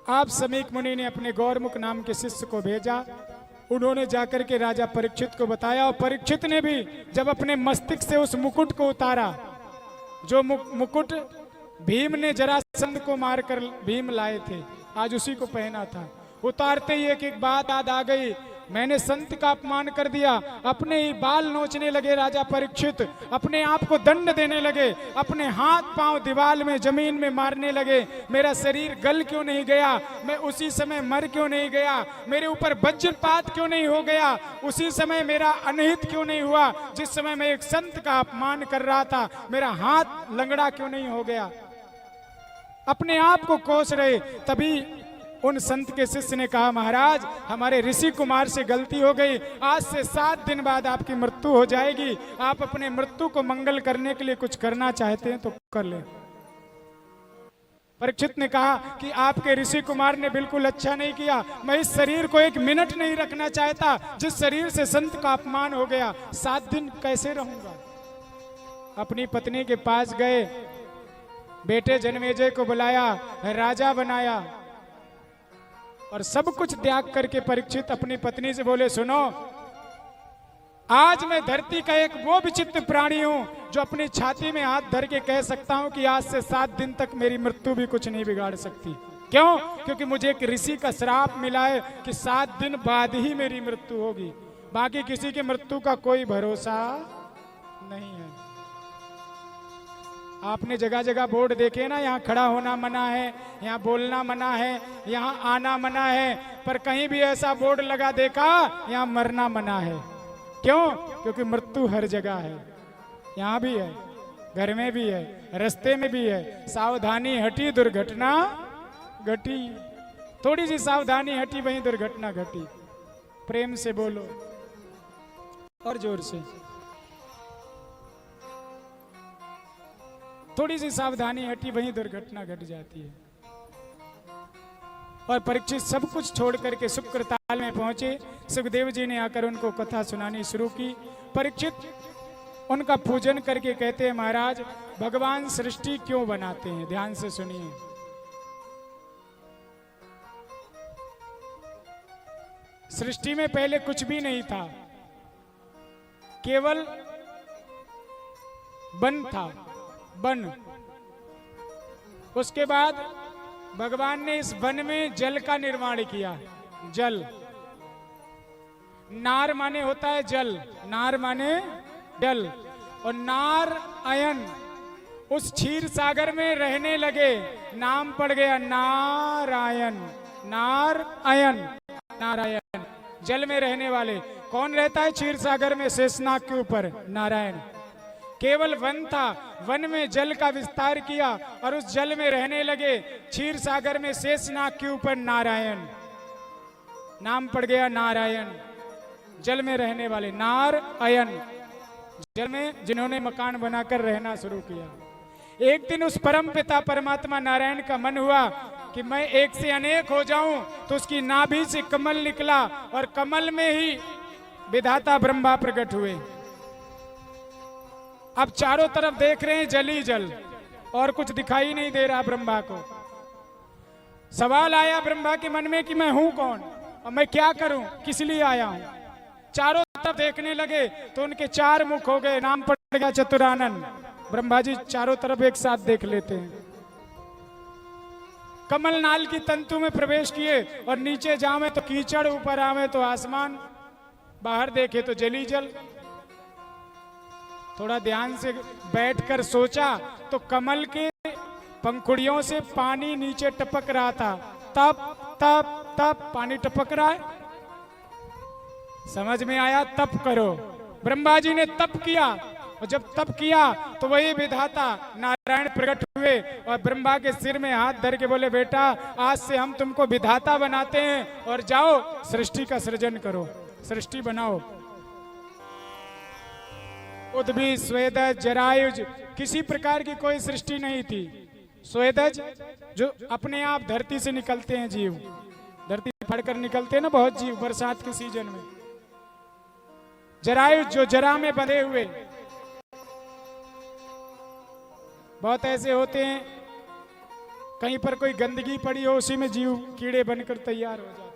आप समीक मुनि ने अपने गौरमुख नाम के शिष्य को भेजा। उन्होंने जाकर के राजा परीक्षित को बताया, और परीक्षित ने भी जब अपने मस्तिष्क से उस मुकुट को उतारा, जो मुकुट भीम ने जरासंध को मारकर भीम लाए थे, आज उसी को पहना था। उतारते ही एक एक बात याद आ गई, मैंने संत का अपमान कर दिया। अपने ही बाल नोचने लगे राजा परीक्षित, अपने आप को दंड देने लगे, अपने हाथ पांव दीवार में जमीन में मारने लगे। मेरा शरीर गल क्यों नहीं गया, मैं उसी समय मर क्यों नहीं गया, मेरे ऊपर वज्रपात क्यों नहीं हो गया, उसी समय मेरा अनहित क्यों नहीं हुआ, जिस समय मैं एक संत का अपमान कर रहा था मेरा हाथ लंगड़ा क्यों नहीं हो गया। अपने आप को कोस रहे। तभी उन संत के शिष्य ने कहा, महाराज हमारे ऋषि कुमार से गलती हो गई, आज से 7 दिन बाद आपकी मृत्यु हो जाएगी। आप अपने मृत्यु को मंगल करने के लिए कुछ करना चाहते हैं तो कर ले। परीक्षित ने कहा कि आपके ऋषि कुमार ने बिल्कुल अच्छा नहीं किया, मैं इस शरीर को 1 मिनट नहीं रखना चाहता, जिस शरीर से संत का अपमान हो गया। 7 दिन कैसे रहूंगा। अपनी पत्नी के पास गए, बेटे जन्मेजय को बुलाया, राजा बनाया, और सब कुछ त्याग करके परीक्षित अपनी पत्नी से बोले, सुनो आज मैं धरती का एक वो विचित्र प्राणी हूं जो अपनी छाती में हाथ धर के कह सकता हूं कि आज से 7 दिन तक मेरी मृत्यु भी कुछ नहीं बिगाड़ सकती। क्यों? क्योंकि मुझे एक ऋषि का श्राप मिला है कि 7 दिन बाद ही मेरी मृत्यु होगी, बाकी किसी की मृत्यु का कोई भरोसा नहीं है। आपने जगह जगह बोर्ड देखे ना, यहाँ खड़ा होना मना है, यहाँ बोलना मना है, यहाँ आना मना है, पर कहीं भी ऐसा बोर्ड लगा देखा, यहाँ मरना मना है। क्यों? क्योंकि मृत्यु हर जगह है, यहाँ भी है, घर में भी है, रास्ते में भी है। सावधानी हटी दुर्घटना घटी, थोड़ी सी सावधानी हटी वहीं दुर्घटना घटी। प्रेम से बोलो और जोर से, थोड़ी सी सावधानी हटी वहीं दुर्घटना घट जाती है। और परीक्षित सब कुछ छोड़ करके शुक्रताल में पहुंचे। सुखदेव जी ने आकर उनको कथा सुनानी शुरू की। परीक्षित उनका पूजन करके कहते हैं, महाराज भगवान सृष्टि क्यों बनाते हैं, ध्यान से सुनिए। सृष्टि में पहले कुछ भी नहीं था, केवल वन था, वन। उसके बाद भगवान ने इस वन में जल का निर्माण किया। जल, नार माने होता है जल, नार माने जल, और नार अयन उस क्षीर सागर में रहने लगे, नाम पड़ गया नारायण। नार अयन, नारायण, जल में रहने वाले। कौन रहता है क्षीर सागर में? शेषनाग के ऊपर नारायण। केवल वन था, वन में जल का विस्तार किया और उस जल में रहने लगे। क्षीर सागर में शेषनाग के ऊपर नारायण, नाम पड़ गया नारायण। जल में रहने वाले, नार अयन, जल में जिन्होंने मकान बनाकर रहना शुरू किया। एक दिन उस परम पिता परमात्मा नारायण का मन हुआ कि मैं एक से अनेक हो जाऊं, तो उसकी नाभि से कमल निकला और कमल में ही विधाता ब्रह्मा प्रकट हुए। अब चारों तरफ देख रहे हैं जल ही जल, और कुछ दिखाई नहीं दे रहा ब्रह्मा को। सवाल आया ब्रह्मा के मन में कि मैं हूं कौन और मैं क्या करूं, किस लिए आया हूं। चारों तरफ देखने लगे तो उनके 4 मुख हो गए, नाम पड़ गया चतुरानन। ब्रह्मा जी चारों तरफ एक साथ देख लेते हैं। कमल नाल की तंतु में प्रवेश किए और नीचे जावे तो कीचड़, ऊपर आवे तो आसमान, बाहर देखे तो जली जल। थोड़ा ध्यान से बैठकर सोचा तो कमल के पंखुड़ियों से पानी नीचे टपक रहा था। तप तप तप पानी टपक रहा है। समझ में आया, तप करो। ब्रह्मा जी ने तप किया, और जब तप किया तो वही विधाता नारायण प्रकट हुए और ब्रह्मा के सिर में हाथ धर के बोले, बेटा आज से हम तुमको विधाता बनाते हैं और जाओ सृष्टि का सृजन करो, सृष्टि बनाओ। उद्भिद, स्वेदज, जरायुज, किसी प्रकार की कोई सृष्टि नहीं थी। स्वेदज जो अपने आप धरती से निकलते हैं जीव, धरती फाड़कर निकलते हैं ना बहुत जीव बरसात के सीजन में। जरायुज जो जरा में बंधे हुए, बहुत ऐसे होते हैं कहीं पर कोई गंदगी पड़ी हो उसी में जीव कीड़े बनकर तैयार हो जाते।